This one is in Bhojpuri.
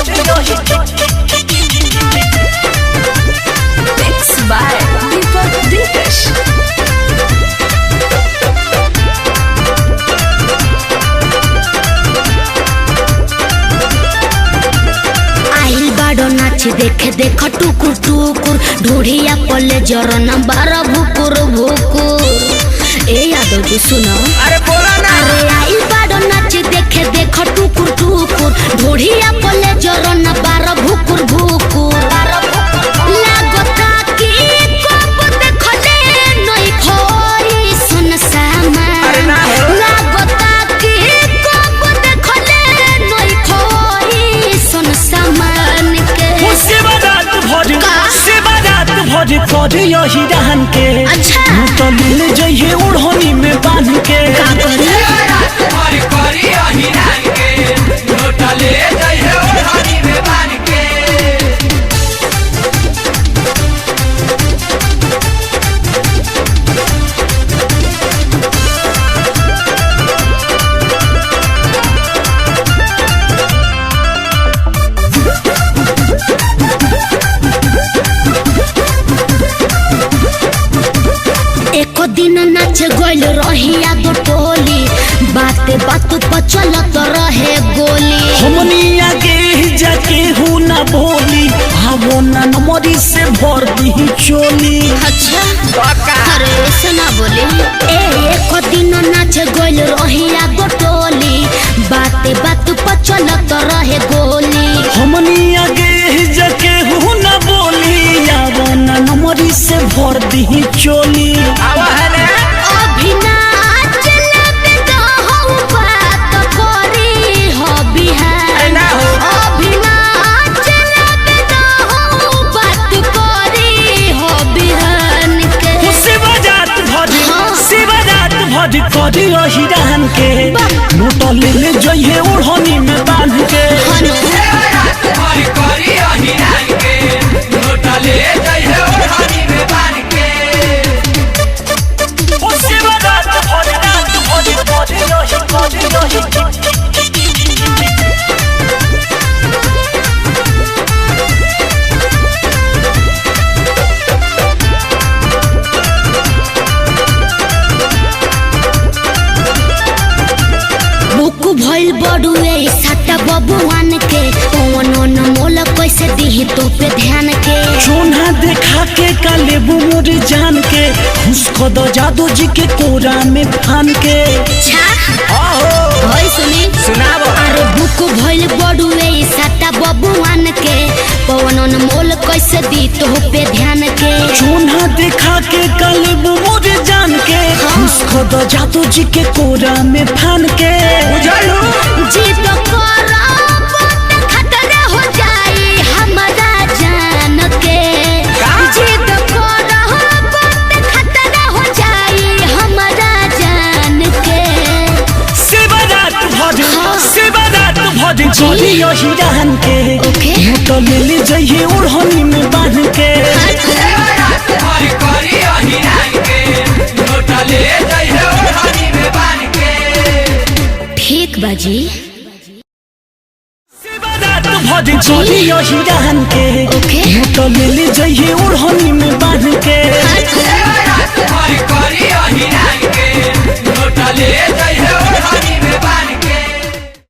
Mixed by Deepak Dikesh. आइल बाड़ो नाच देखे देख टुकुर टुकुर ढूढ़िया पले जरन बारा भुकुर भुकुर। ए यादव जी सुनो, अरे बोला ना। अरे आइल बाड़ो नाच देखे देख टुकुर टुकुर ढूढ़िया पले जरन बारा भुकुर भुकुर। लागता कि कब देखले नई खोई सन सामान। लागता कि कब देखले नई खोई सन सामान के। भोज कर यही रहन के। अच्छा तो मिल जाइए उड़हनी में बांध के। का करी? एको दिन नाच गइल रहिया दो टोली, बाते बात पर चलत रहे गोली। हमनी आगे जाके हूँ ना बोली, आवो ना नमरी से भर दी चोली। अच्छा अरे ऐसे ना बोली। एको दिन नाच गइल रहिया दो टोली, बाते बात पर चलत रहे गोली। हमनी आगे जाके हूँ ना बोली, आवो ना नमरी से भर दी चोली। अभी नाच लेबे तो हऊ बात करी हो बिहान। अभी नाच लेबे तो हऊ बात करी हो बिहान के। शिवरात भज करी रही रहन के। नोट ले जाइए उड़हनी में बांध के। बुक भइल बड़ुए साटा बबुआन के। कौन मोल कैसे दिही तो पे ध्यान के। चोना देखा के काले बुमुर जान के, उसको दो जादू जी के कोरा में फान के। होय सुनी सुनाबो। अरे बुक भइल बड़ुए साटा बबुआन के। कौन मोल कैसे दी तो पे ध्यान के। चोना देखा के काले बुमुर जान के, उसको दो जादू जी के कोरा में फान के। जीत करब त खतरा हो जाई हमरा जान के। जीत करब त खतरा हो जाई हमरा जान के। शिवरात भज करी यही रहन के। ओके तो ले जाइए उड़हनी में बांध के। ठीक बाजी। शिवरात भज करी यही रहन के। ओके तो ले जाइए उड़हनी में बांध के।